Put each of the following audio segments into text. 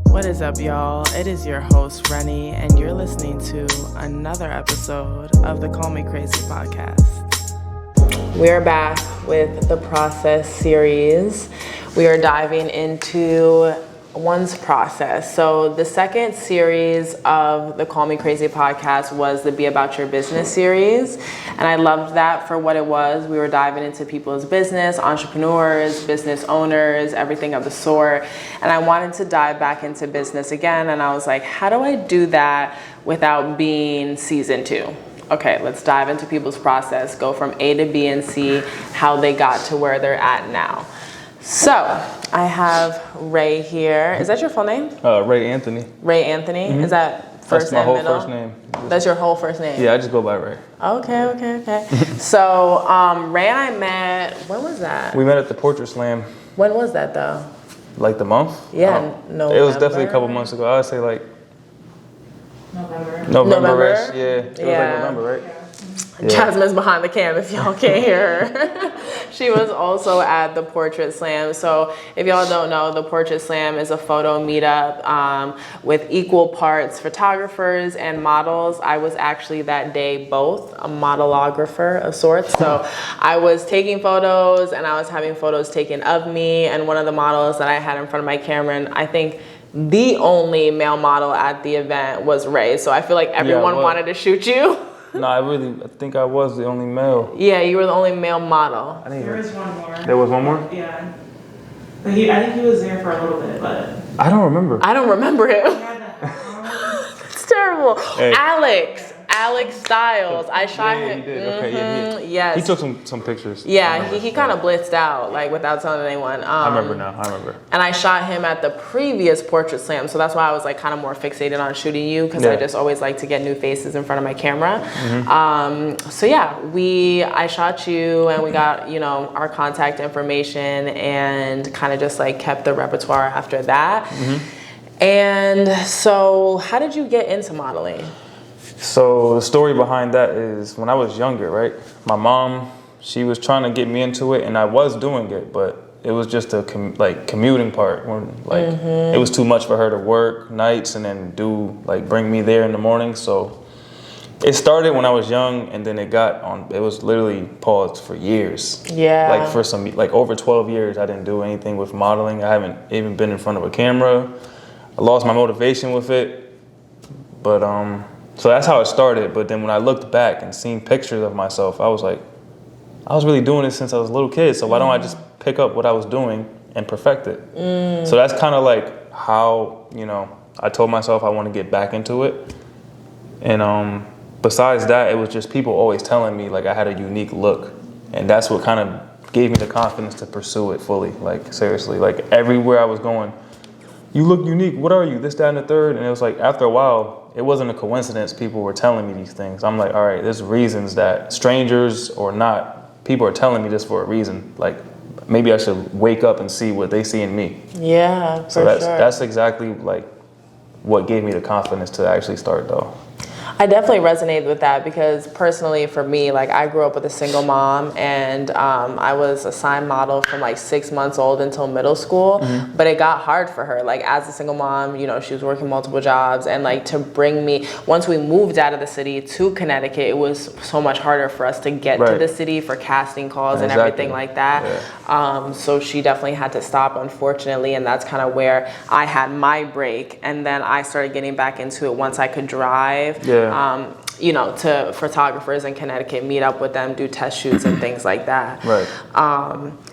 What is up, y'all? It is your host, Rennie, and you're listening to another episode of the Call Me Crazy podcast. We're back with the Process series. We are diving into one's process. So the second series of the Call Me Crazy podcast was the Be About Your Business series. And I loved that for what it was. We were diving into people's business, entrepreneurs, business owners, everything of the sort. And I wanted to dive back into business again. And I was like, how do I do that without being season 2? Okay, let's dive into people's process, go from A to B and see how they got to where they're at now. So, I have Ray here. Is that your full name? Ray Anthony. Ray Anthony? Mm-hmm. Is that first and middle? That's my whole first name. That's your whole first name? Yeah, I just go by Ray. Okay. So, Ray and I met, when was that? We met at the Portrait Slam. When was that though? Like the month? Yeah, November. It was definitely a couple months ago. I would say like November-ish. Yeah, it was like November, right? Yeah. Jasmine's behind the cam if y'all can't hear her. She was also at the Portrait Slam. So if y'all don't know, the Portrait Slam is a photo meetup with equal parts photographers and models. I was actually that day both a modelographer of sorts. So I was taking photos and I was having photos taken of me, and one of the models that I had in front of my camera, and I think the only male model at the event was Ray. So I feel like everyone wanted to shoot you. No, I think I was the only male. Yeah, you were the only male model. There was one more. There was one more? Yeah. But I think he was there for a little bit, but... I don't remember. I don't remember him. It's terrible. Hey. Alex Styles. I shot him. He did. Okay, Yes. He took some pictures. Yeah, he kind of blitzed out, like, without telling anyone. I remember now. And I shot him at the previous Portrait Slam, so that's why I was, like, kind of more fixated on shooting you, because I just always like to get new faces in front of my camera. Mm-hmm. So yeah, I shot you, and we got, our contact information, and kind of just, like, kept the repertoire after that. Mm-hmm. And so, how did you get into modeling? So the story behind that is when I was younger, right? My mom, she was trying to get me into it, and I was doing it, but it was just a commuting part when it was too much for her to work nights and then bring me there in the morning. So it started when I was young, and then it was literally paused for years. Yeah. For over 12 years, I didn't do anything with modeling. I haven't even been in front of a camera. I lost my motivation with it, but so that's how it started. But then when I looked back and seen pictures of myself, I was like, I was really doing this since I was a little kid. So why don't I just pick up what I was doing and perfect it? So that's kind of like how, I told myself I want to get back into it. And besides that, it was just people always telling me like I had a unique look. And that's what kind of gave me the confidence to pursue it fully. Like seriously, like everywhere I was going, you look unique. What are you? This, that, and the third. And it was like after a while, it wasn't a coincidence. People were telling me these things. I'm like, all right, there's reasons that strangers or not, people are telling me this for a reason. Like maybe I should wake up and see what they see in me. Yeah, so that's exactly like what gave me the confidence to actually start though. I definitely resonate with that because personally for me, like I grew up with a single mom, and I was a sign model from like 6 months old until middle school, but it got hard for her. Like as a single mom, she was working multiple jobs, and like to bring me, once we moved out of the city to Connecticut, it was so much harder for us to get to the city for casting calls and everything like that. Yeah. So she definitely had to stop, unfortunately, and that's kind of where I had my break, and then I started getting back into it once I could drive. Yeah. To photographers in Connecticut, meet up with them, do test shoots and things like that. Right.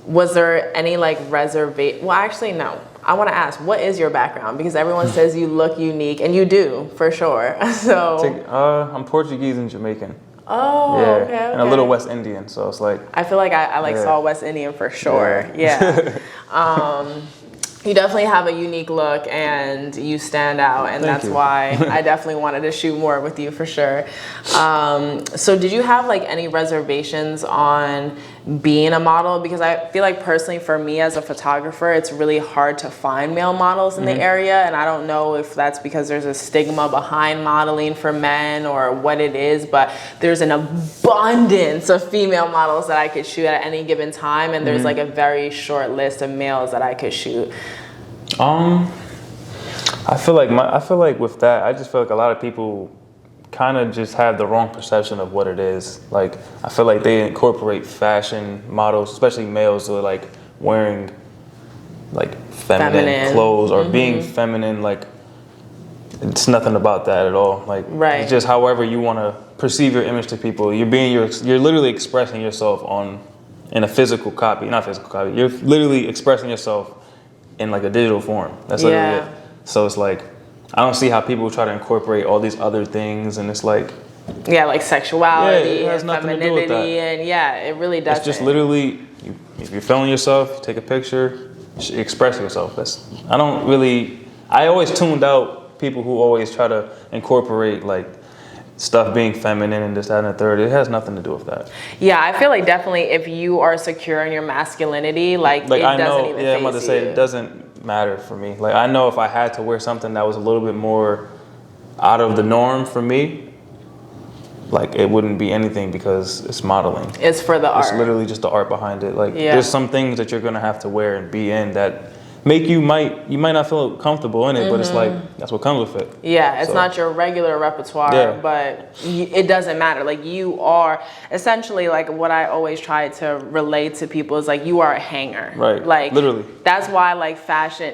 Was there any like reservation? Well, actually, no. I want to ask, what is your background? Because everyone says you look unique, and you do, for sure. So. I'm Portuguese and Jamaican. Oh, yeah. Okay. And a little West Indian, so it's like. I feel like I saw West Indian for sure. Yeah. You definitely have a unique look and you stand out, and that's why I definitely wanted to shoot more with you for sure. So did you have like any reservations on being a model, because I feel like personally for me as a photographer, it's really hard to find male models in the area. And I don't know if that's because there's a stigma behind modeling for men or what it is, but there's an abundance of female models that I could shoot at any given time. And there's like a very short list of males that I could shoot. I feel like with that, I just feel like a lot of people kind of just have the wrong perception of what it is. Like, I feel like they incorporate fashion models, especially males, who are like wearing like feminine clothes or being feminine. Like, it's nothing about that at all. Like, it's just however you want to perceive your image to people. You're literally expressing yourself in a physical copy, not physical copy. You're literally expressing yourself in like a digital form. That's literally it. So it's like, I don't see how people try to incorporate all these other things, and it's like, like sexuality and femininity, and it really does. It's just literally, if you're filming yourself, you take a picture, express yourself. I always tuned out people who always try to incorporate like stuff being feminine and this, that, and the third. It has nothing to do with that. Yeah, I feel like definitely if you are secure in your masculinity, like it doesn't even I'm about to say, it doesn't matter for me. Like, I know if I had to wear something that was a little bit more out of the norm for me, like, it wouldn't be anything because it's modeling. It's for the art. It's literally just the art behind it. Like, there's some things that you're gonna have to wear and be in that make you might not feel comfortable in it, but it's like, that's what comes with it. Yeah, it's not your regular repertoire, but it doesn't matter. Like, you are essentially, like, what I always try to relate to people is like, you are a hanger. Right, like, literally. That's why like fashion,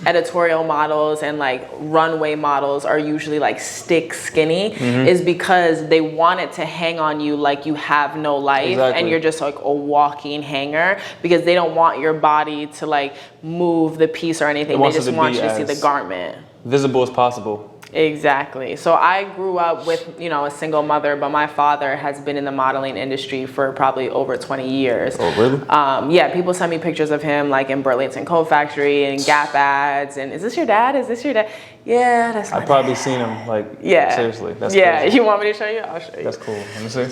editorial models and like runway models are usually like stick skinny, is because they want it to hang on you like you have no life and you're just like a walking hanger, because they don't want your body to like move the piece or anything. They just want you to see the garment. Visible as possible. Exactly. So I grew up with, a single mother, but my father has been in the modeling industry for probably over 20 years. Oh, really? People send me pictures of him like in Burlington Coat Factory and Gap ads. And is this your dad? Is this your dad? Yeah, that's my I've probably seen him, like, seriously. That's crazy. You want me to show you? I'll show you. That's cool. Let me see.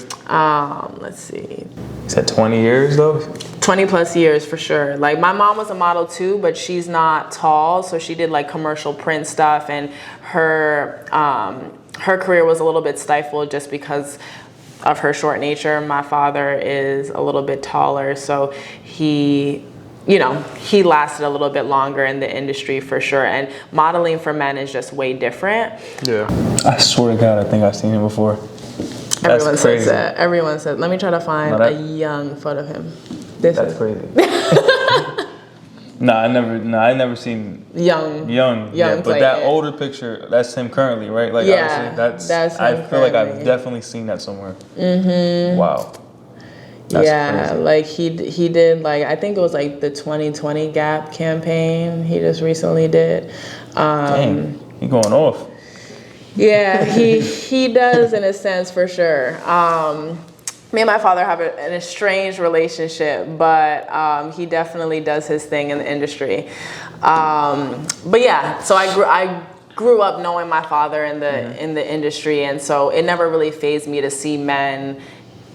Let's see. You said 20 years though? 20 plus years for sure. Like, my mom was a model too, but she's not tall, so she did like commercial print stuff, and her career was a little bit stifled just because of her short nature. My father is a little bit taller, so he lasted a little bit longer in the industry for sure. And modeling for men is just way different. Yeah. I swear to God, I think I've seen him before. Everyone says that. Everyone says. Let me try to find a young photo of him. That's crazy. I never seen young. Yeah, but that older picture, that's him currently, right? Like, obviously, that's him I feel like I've definitely seen that somewhere. Wow. That's crazy. Like he did, like, I think it was like the 2020 Gap campaign he just recently did. Dang, he going off. Yeah, he does in a sense for sure. Me and my father have an estranged relationship, but he definitely does his thing in the industry. But yeah, so I grew up knowing my father in the industry, and so it never really fazed me to see men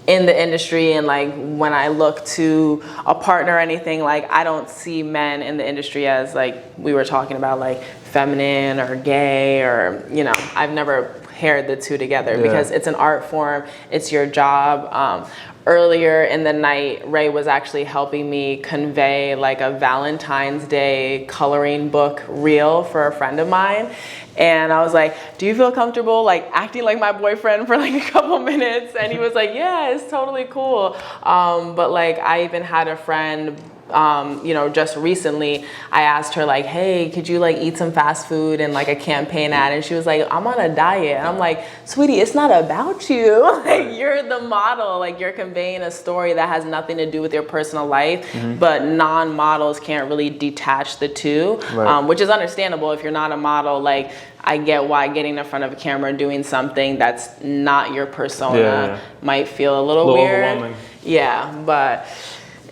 in the industry. And like, when I look to a partner or anything, like, I don't see men in the industry as, like we were talking about, like feminine or gay, or I've never paired the two together because it's an art form, it's your job. Earlier in the night, Ray was actually helping me convey like a Valentine's Day coloring book reel for a friend of mine. And I was like, do you feel comfortable like acting like my boyfriend for like a couple minutes? And he was like, yeah, it's totally cool. But like, I even had a friend, just recently, I asked her like, hey, could you like eat some fast food in like a campaign ad? And she was like, I'm on a diet. And I'm like, sweetie, it's not about you. Like, you're the model. Like, you're conveying a story that has nothing to do with your personal life. But non-models can't really detach the two, which is understandable. If you're not a model, like, I get why getting in front of a camera and doing something that's not your persona might feel a little weird. Overwhelming. Yeah, but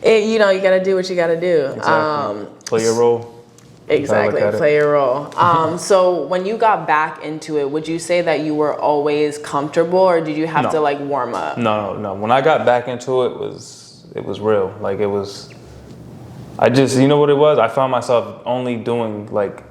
you gotta do what you gotta do. Exactly. Play your role. Exactly, at it. play your role. So when you got back into it, would you say that you were always comfortable, or did you have No. to like warm up? No. When I got back into it, it was real. Like it was. I just, you know what it was? I found myself only doing like,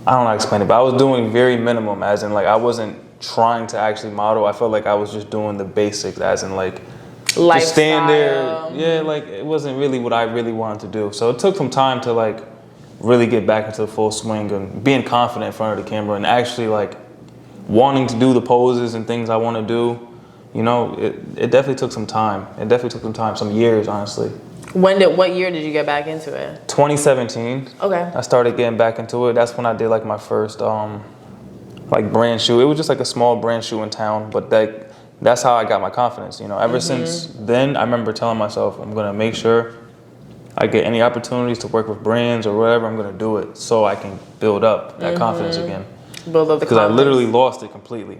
I don't know how to explain it, but I was doing very minimum, as in like I wasn't trying to actually model. I felt like I was just doing the basics, as in like just stand there. Lifestyle. Yeah, like it wasn't really what I really wanted to do. So it took some time to like really get back into the full swing and being confident in front of the camera and actually like wanting to do the poses and things I want to do. You know, it definitely took some time. It definitely took some time, some years, honestly. What year did you get back into it? 2017. Okay. I started getting back into it. That's when I did like my first like brand shoot. It was just like a small brand shoot in town, but that's how I got my confidence. You know, ever since then, I remember telling myself, I'm gonna make sure I get any opportunities to work with brands or whatever. I'm gonna do it so I can build up that confidence again. Build up the Because I confidence. literally lost it completely.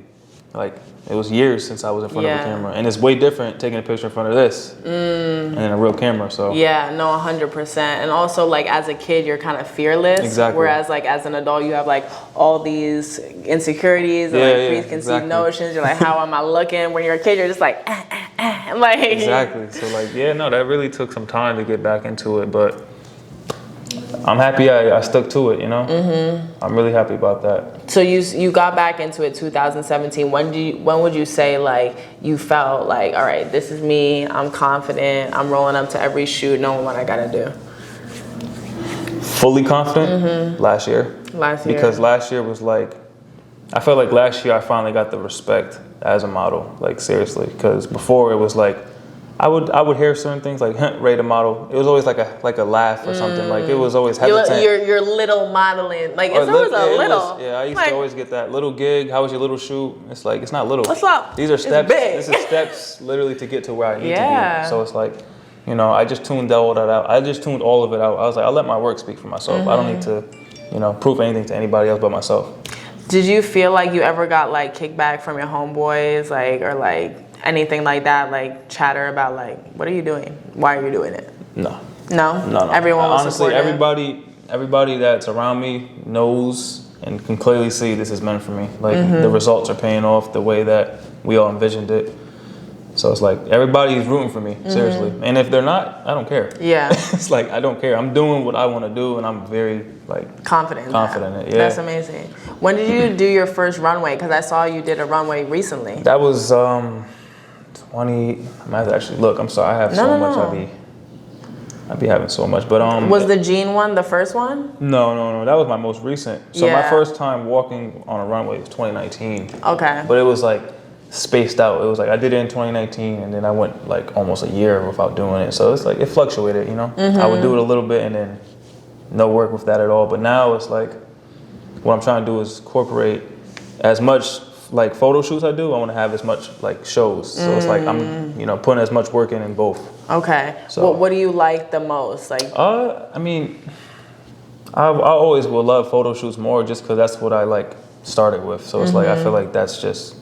Like it was years since I was in front of a camera, and it's way different taking a picture in front of this and then a real camera. So Yeah, no, 100%. And also, like, as a kid, you're kind of fearless. Exactly. Whereas, like, as an adult, you have, like, all these insecurities and, Yeah, like, yeah, preconceived exactly. notions. You're like, how am I looking? When you're a kid, you're just like, Like, exactly. So like, yeah, no, that really took some time to get back into it, but I'm happy I stuck to it. You know, I'm really happy about that. So you got back into it 2017. When would you say, like, you felt like, all right, this is me, I'm confident, I'm rolling up to every shoot knowing what I gotta do? Fully confident last year. Last year. Because last year was like, I felt like last year I finally got the respect as a model, like seriously. Because before it was like, I would hear certain things like ready to model. It was always like a laugh or something. Like it was always hesitant. Your little modeling, like, Or it's always yeah, a it little. was- yeah, I used like, to always get that little gig. How was your little shoot? It's like, it's not little. What's up? These are It's steps. big. This is steps literally to get to where I need to Yeah. be. So it's like, you know, I just tuned all that out. I just tuned all of it out. I was like, I'll let my work speak for myself. I don't need to, you know, prove anything to anybody else but myself. Did you feel like you ever got like kickback from your homeboys, like, or like anything like that, like chatter about like, what are you doing? Why are you doing it? No. No. Everyone was Honestly, supportive? everybody that's around me knows and can clearly see this is meant for me. Like the results are paying off the way that we all envisioned it. So it's like everybody's rooting for me, seriously. And if they're not, I don't care. Yeah. It's like I don't care. I'm doing what I want to do, and I'm very like Confident. in Confident that. in it, yeah. That's amazing. When did you do your first runway? Because I saw you did a runway recently. that was 20. I might have to actually look. I'm sorry. I have so much. No. I'd be having so much, but Was the jean one the first one? No. That was my most recent. So my Yeah. first time walking on a runway was 2019. Okay. But it was like spaced out. It was like I did it in 2019, and then I went like almost a year without doing it. So it's like it fluctuated, you know. I would do it a little bit and then no work with that at all. But now it's like what I'm trying to do is incorporate as much like photo shoots I do. I want to have as much like shows. So it's like I'm putting as much work in both. Okay. So- What do you like the most? Like, I mean, I always will love photo shoots more just because that's what I like started with. So it's like I feel like that's just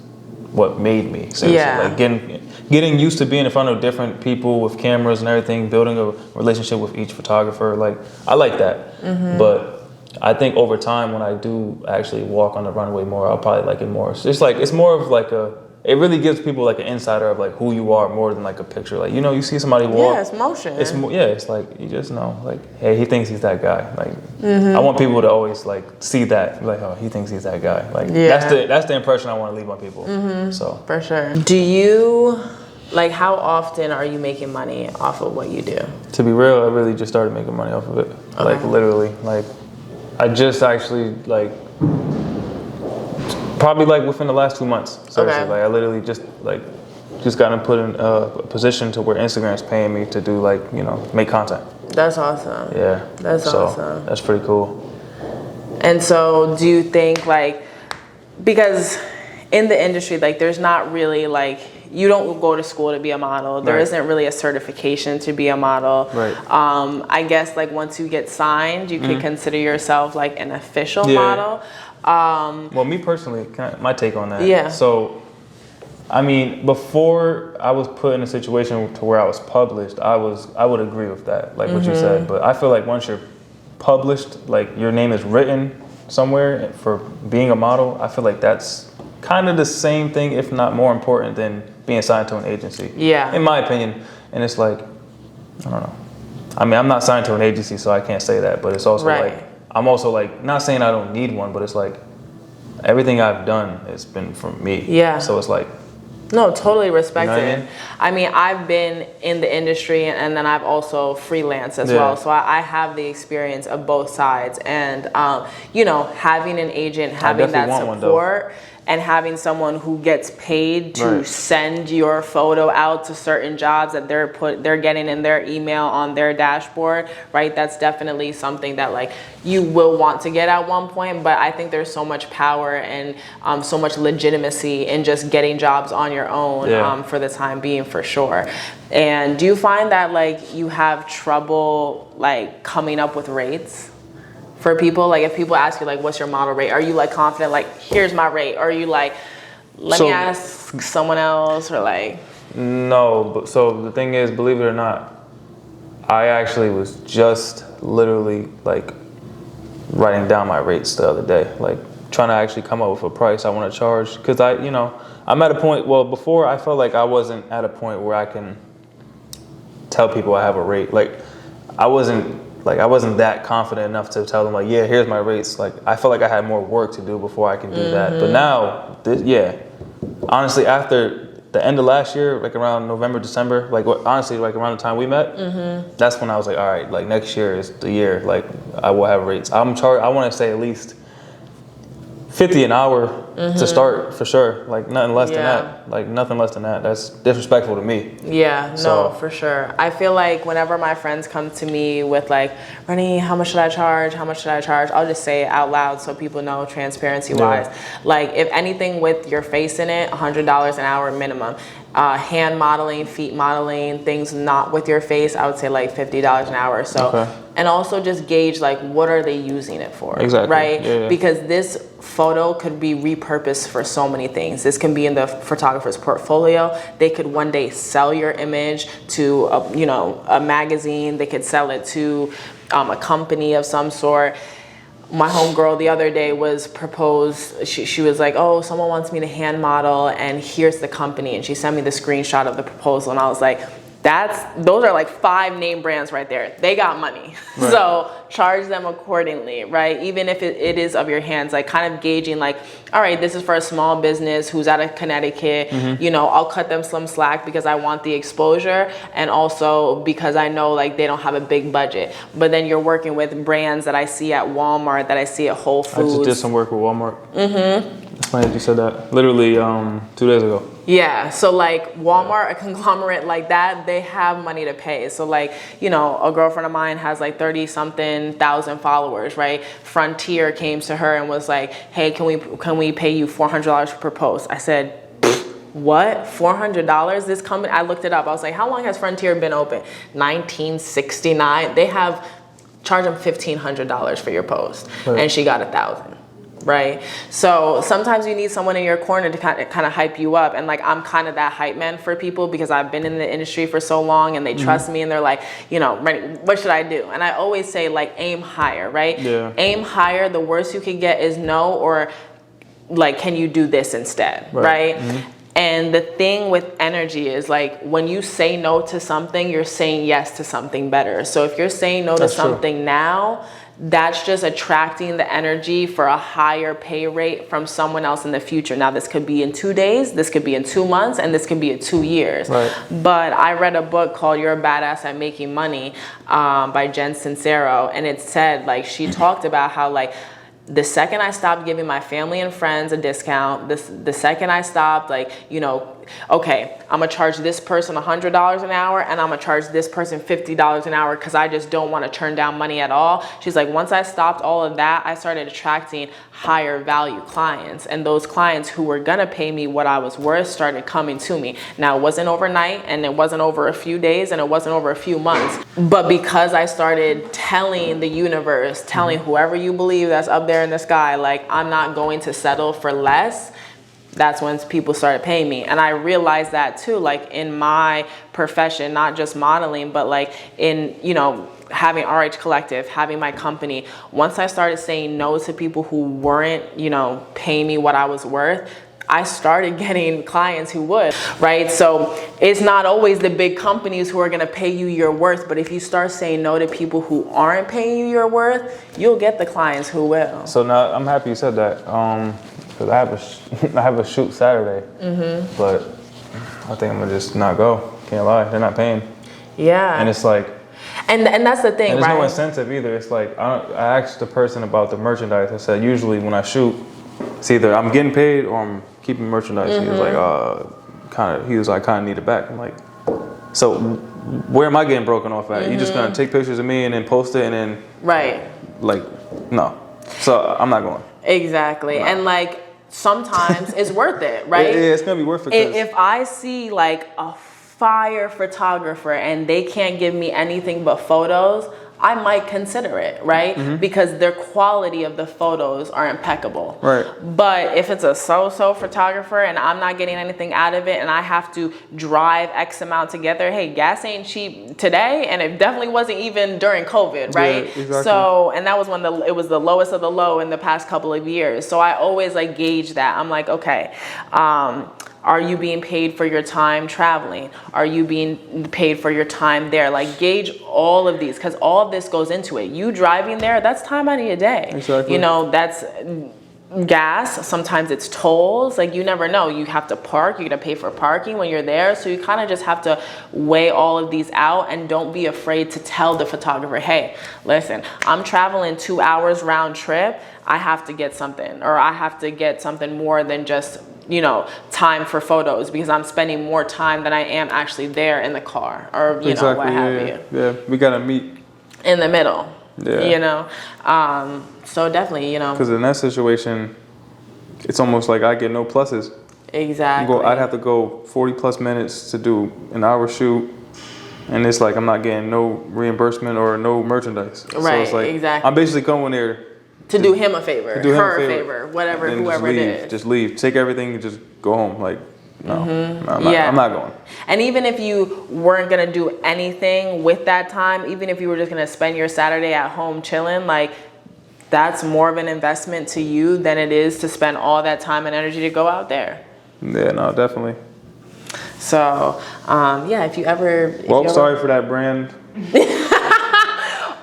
what made me. Seriously. Yeah. Like getting used to being in front of different people with cameras and everything, building a relationship with each photographer. Like I like that. But I think over time when I do actually walk on the runway more, I'll probably like it more. It's more of like it really gives people like an insider of like who you are more than like a picture. Like, you know, you see somebody walk. yeah, it's motion. It's it's like you just know, like, hey, he thinks he's that guy. Like, I want people to always like see that, like, oh, he thinks he's that guy. Like, Yeah. that's the impression I want to leave on people. So For sure. Do you, like, how often are you making money off of what you do? to be real, I really just started making money off of it. Like literally, like I just actually like probably like within the last 2 months. Seriously, Okay. like I literally just gotten put in a position to where Instagram's paying me to do like make content. That's awesome. Yeah, That's so awesome. That's pretty cool. And so do you think, like, because in the industry, like, there's not really, like, you don't go to school to be a model. There Right. isn't really a certification to be a model. Right. I guess, like, once you get signed, you could consider yourself, like, an official Yeah. model. Well, me personally, my take on that. Yeah. So, I mean, before I was put in a situation to where I was published, I would agree with that, like what you said. But I feel like once you're published, like your name is written somewhere for being a model, I feel like that's kind of the same thing, if not more important than being signed to an agency. Yeah. In my opinion. And it's like, I don't know. I mean, I'm not signed to an agency, so I can't say that, but it's also Right. like, I'm also like, not saying I don't need one, but it's like, everything I've done has been from me. Yeah. So it's like, No, totally respect You know what I it. mean? I mean, I've been in the industry and then I've also freelanced as Yeah. well. So I have the experience of both sides. And, you know, having an agent, having that definitely want one, support, and having someone who gets paid to Right. send your photo out to certain jobs that they're getting in their email on their dashboard, right? That's definitely something that like you will want to get at one point, but I think there's so much power and so much legitimacy in just getting jobs on your own Yeah. for the time being, for sure. And do you find that like you have trouble like coming up with rates for people? Like if people ask you like, what's your model rate? Are you like confident, like, here's my rate? Or are you like, let me So- ask someone else, or like? no, but so the thing is, believe it or not, I actually was just literally like writing down my rates the other day, like trying to actually come up with a price I want to charge. Cause I'm at a point, well, before I felt like I wasn't at a point where I can tell people I have a rate. Like I wasn't that confident enough to tell them like, yeah, here's my rates. Like I felt like I had more work to do before I can do that. But now, honestly, after the end of last year, like around November, December, honestly, like around the time we met, that's when I was like, all right, like next year is the year, like I will have rates. I want to say at least $50 an hour to start, for sure. Like nothing less than Yeah. that. Like nothing less than that. That's disrespectful to me. Yeah, no, So- for sure. I feel like whenever my friends come to me with like, Rennie, how much should I charge? How much should I charge? I'll just say it out loud so people know, transparency wise. Yeah. Like if anything with your face in it, $100 an hour minimum. Hand modeling, feet modeling, things not with your face, I would say like $50 an hour. So, Okay. and also just gauge like what are they using it for, Exactly. right? Yeah, yeah. Because this photo could be repurposed for so many things. This can be in the photographer's portfolio. They could one day sell your image to a magazine. They could sell it to a company of some sort. My homegirl the other day was proposed. She was like, oh, someone wants me to hand model and here's the company. And she sent me the screenshot of the proposal. And I was like, those are like 5 name brands right there. They got money. Right. So charge them accordingly, right? Even if it is of your hands, like kind of gauging like, all right, this is for a small business who's out of Connecticut. I'll cut them some slack because I want the exposure, and also because I know like they don't have a big budget. But then you're working with brands that I see at Walmart, that I see at Whole I Foods. just did some work with Walmart. It's funny that you said that. Literally 2 days ago. Yeah, so like Walmart, a conglomerate like that, they have money to pay. So like, a girlfriend of mine has like 30-something thousand followers, right? Frontier came to her and was like, hey, can we pay you $400 per post? I said, what? $400? This company, I looked it up. I was like, how long has Frontier been open? 1969. They have, charge them $1,500 for your post. Right. And she got 1,000. Right? So sometimes you need someone in your corner to kind of hype you up. And like, I'm kind of that hype man for people because I've been in the industry for so long and they trust me and they're like, Rennie, what should I do? And I always say like, aim higher, right? Yeah. Aim higher. The worst you could get is no, or like, can you do this instead? Right? And the thing with energy is like, when you say no to something, you're saying yes to something better. So if you're saying no That's to true. something now, that's just attracting the energy for a higher pay rate from someone else in the future. Now, this could be in 2 days, this could be in 2 months, and this could be in 2 years. Right. But I read a book called You're a Badass at Making Money by Jen Sincero, and it said, like, she talked about how, like, the second I stopped giving my family and friends a discount, the second I stopped, like, okay, I'm gonna charge this person $100 an hour and I'm gonna charge this person $50 an hour because I just don't want to turn down money at all. She's like, once I stopped all of that, I started attracting higher value clients, and those clients who were gonna pay me what I was worth started coming to me. Now, it wasn't overnight, and it wasn't over a few days, and it wasn't over a few months, but because I started telling the universe, telling whoever you believe that's up there in the sky, like, I'm not going to settle for less, that's when people started paying me. And I realized that too, like in my profession, not just modeling, but like in, you know, having RH Collective, having my company. Once I started saying no to people who weren't, you know, paying me what I was worth, I started getting clients who would, right? So it's not always the big companies who are gonna pay you your worth, but if you start saying no to people who aren't paying you your worth, you'll get the clients who will. So now I'm happy you said that, because I have a shoot Saturday, but I think I'm gonna just not go. Can't lie, they're not paying. Yeah. And it's like, and that's the thing, and there's right? no incentive either. It's like, I asked the person about the merchandise. I said, usually when I shoot, it's either I'm getting paid or I'm keeping merchandise. He was like, he was like, kind of need it back. I'm like, so where am I getting broken off at? You just gonna take pictures of me and then post it and then, right? like, no. So I'm not going. Exactly. No. And like, sometimes it's worth it, right? Yeah, it's gonna be worth it. If I see like a fire photographer and they can't give me anything but photos, I might consider it, right? Because their quality of the photos are impeccable. Right. But if it's a so-so photographer and I'm not getting anything out of it and I have to drive X amount together, hey, gas ain't cheap today, and it definitely wasn't even during COVID, right? Yeah, exactly. So, and that was when it was the lowest of the low in the past couple of years. So I always like gauge that. I'm like, okay, are you being paid for your time traveling? Are you being paid for your time there? Like gauge all of these, because all of this goes into it. You driving there, that's time out of your day. Exactly. You know, that's gas. Sometimes it's tolls. Like you never know. You have to park. You're gonna pay for parking when you're there. So you kind of just have to weigh all of these out, and don't be afraid to tell the photographer, hey, listen, I'm traveling 2 hours round trip. I have to get something, or I have to get something more than just, you know, time for photos, because I'm spending more time than I am actually there in the car, or, you know, what have you. Yeah, we gotta meet in the middle, you know? So definitely, you know. Because in that situation, it's almost like I get no pluses. Exactly. I'd have to go 40 plus minutes to do an hour shoot, and it's like I'm not getting no reimbursement or no merchandise. Right, so it's like, exactly. I'm basically going there to do him a favor, to do him her a favor, whatever, and whoever just leave, it is. Just leave, take everything and just go home. Like, no, I'm not going. And even if you weren't gonna do anything with that time, even if you were just gonna spend your Saturday at home chilling, like that's more of an investment to you than it is to spend all that time and energy to go out there. Yeah, no, definitely. So, yeah, if you ever... sorry for that brand.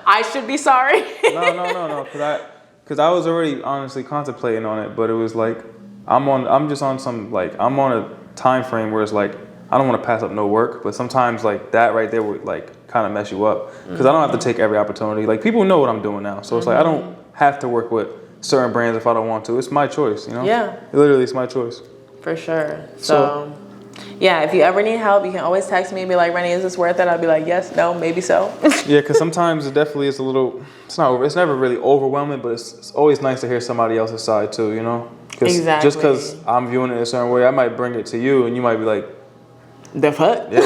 I should be sorry. No, because I was already honestly contemplating on it, but it was like, I'm just on some, like, I'm on a time frame where it's like, I don't want to pass up no work, but sometimes like that right there would like kind of mess you up, because I don't have to take every opportunity. Like people know what I'm doing now, so it's like I don't have to work with certain brands if I don't want to. It's my choice, you know? Yeah. Literally, it's my choice. For sure. So yeah, if you ever need help, you can always text me and be like, Rennie, is this worth it? I'll be like, yes, no, maybe so. Yeah, because sometimes it definitely is a little, it's never really overwhelming, but it's always nice to hear somebody else's side too, you know? Exactly. Just because I'm viewing it a certain way, I might bring it to you and you might be like, the fuck? Yeah.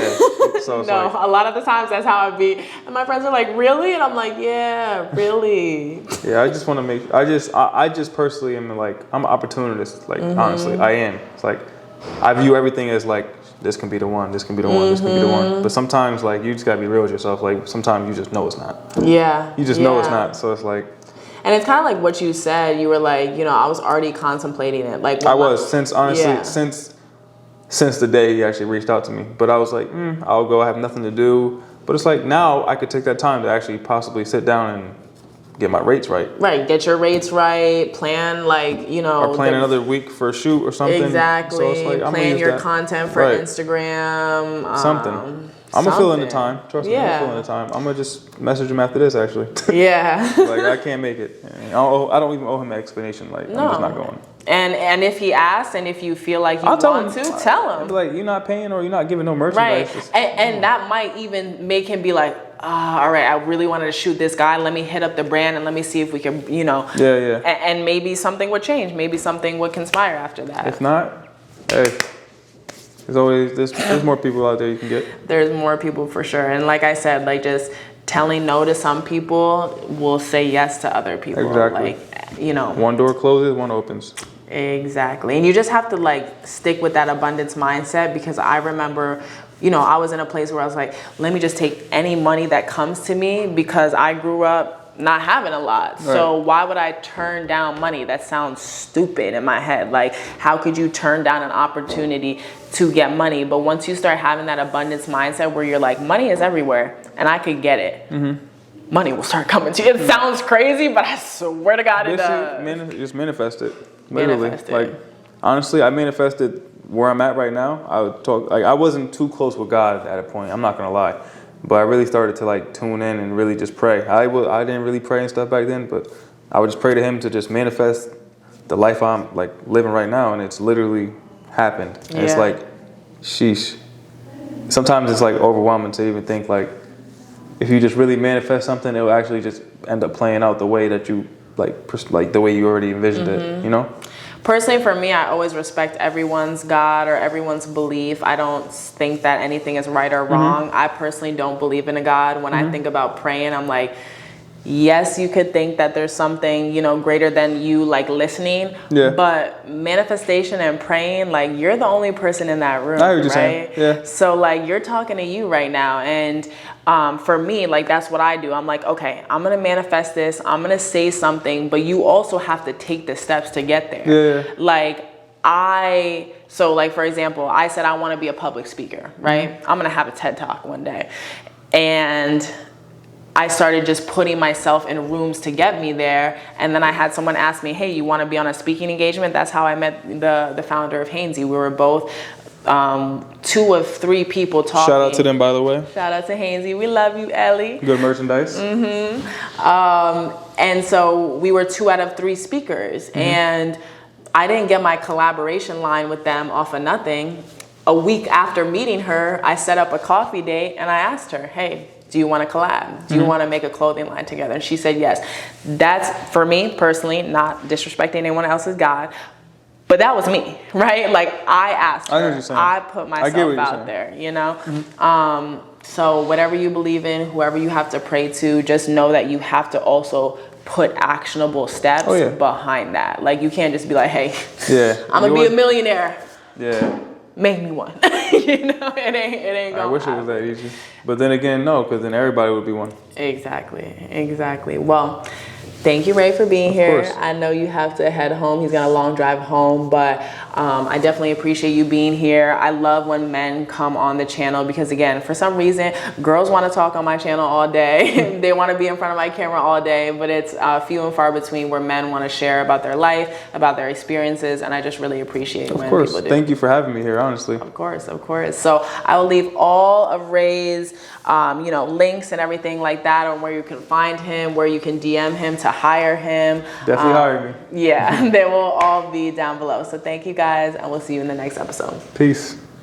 So it's no, like, a lot of the times that's how it be. And my friends are like, really? And I'm like, yeah, really. Yeah, I just want to make, I just personally am like, I'm an opportunist, like, honestly, I am. It's like, I view everything as like, this can be the one, this can be the one, this can be the one. But sometimes, like, you just gotta be real with yourself. Like, sometimes you just know it's not. Yeah. You just know it's not. So it's like. And it's kind of like what you said. You were like, you know, I was already contemplating it. Like I was, since the day he actually reached out to me. But I was like, I'll go, I have nothing to do. But it's like, now I could take that time to actually possibly sit down and get my rates right. Right, get your rates right, plan like, you know. Or plan another week for a shoot or something. Exactly, so it's like, plan your content for Instagram. Something. I'm gonna fill in the time. Trust me, I'm gonna fill in the time. I'm gonna just message him after this, actually. Yeah. Like, I can't make it. I don't even owe him an explanation. Like, I'm just not going. And if he asks, and if you feel like you want to, tell him. Like, you're not paying or you're not giving no merchandise. Right. And that might even make him be like, all right, I really wanted to shoot this guy. Let me hit up the brand and let me see if we can, you know. Yeah. And maybe something would change. Maybe something would conspire after that. If not, hey. There's more people out there you can get. There's more people for sure. And like I said, like just telling no to some people will say yes to other people. Exactly. Like, you know. One door closes, one opens. Exactly. And you just have to like stick with that abundance mindset, because I remember, you know, I was in a place where I was like, let me just take any money that comes to me, because I grew up not having a lot. Right. So why would I turn down money? That sounds stupid in my head. Like, how could you turn down an opportunity to get money? But once you start having that abundance mindset where you're like, money is everywhere and I could get it. Money will start coming to you. It sounds crazy, but I swear to God it does. Just manifest it. Literally. Manifest it. Like, honestly, I manifested where I'm at right now. I would talk, like, I wasn't too close with God at a point, I'm not gonna lie. But I really started to like tune in and really just pray. I didn't really pray and stuff back then, but I would just pray to him to just manifest the life I'm like living right now, and it's literally happened. And it's Yeah. like, sheesh. Sometimes it's like overwhelming to even think like, if you just really manifest something, it will actually just end up playing out the way that you like the way you already envisioned it, you know? Personally, for me, I always respect everyone's God or everyone's belief. I don't think that anything is right or wrong. I personally don't believe in a God. When I think about praying, I'm like, yes, you could think that there's something, you know, greater than you, like listening. Yeah. But manifestation and praying, like, you're the only person in that room, I hear what you're right? saying. Yeah. So like, you're talking to you right now, and for me, like, that's what I do. I'm like, okay, I'm gonna manifest this. I'm gonna say something, but you also have to take the steps to get there. Yeah. Like, so like, for example, I said I want to be a public speaker, right? I'm gonna have a TED Talk one day, and I started just putting myself in rooms to get me there. And then I had someone ask me, hey, you want to be on a speaking engagement? That's how I met the founder of Hainsey. We were both 2 of 3 people talking. Shout out to them, by the way. Shout out to Hainsey. We love you, Ellie. Good merchandise. And so we were 2 out of 3 speakers. And I didn't get my collaboration line with them off of nothing. A week after meeting her, I set up a coffee date and I asked her, hey, do you want to collab? Do you want to make a clothing line together? And she said yes. That's, for me personally, not disrespecting anyone else's God, but that was me, right? Like, I asked her. I know what you're saying. I put I get what myself you're out saying. there, you know? So whatever you believe in, whoever you have to pray to, just know that you have to also put actionable steps behind that. Like, you can't just be like, hey, I'm gonna be a millionaire. Yeah. Make me one. You know, it ain't gonna I wish it was that easy. But then again, no, because then everybody would be one. Exactly. Well, thank you, Ray, for being here. course. I know you have to head home. He's got a long drive home, but I definitely appreciate you being here. I love when men come on the channel because, again, for some reason, girls want to talk on my channel all day. They want to be in front of my camera all day, but it's few and far between where men want to share about their life, about their experiences, and I just really appreciate when people do. Thank you for having me here, honestly. Of course. So I will leave all of Ray's, links and everything like that on where you can find him, where you can DM him to hire him. Definitely hire me. Yeah, they will all be down below. So thank you guys, and we'll see you in the next episode. Peace.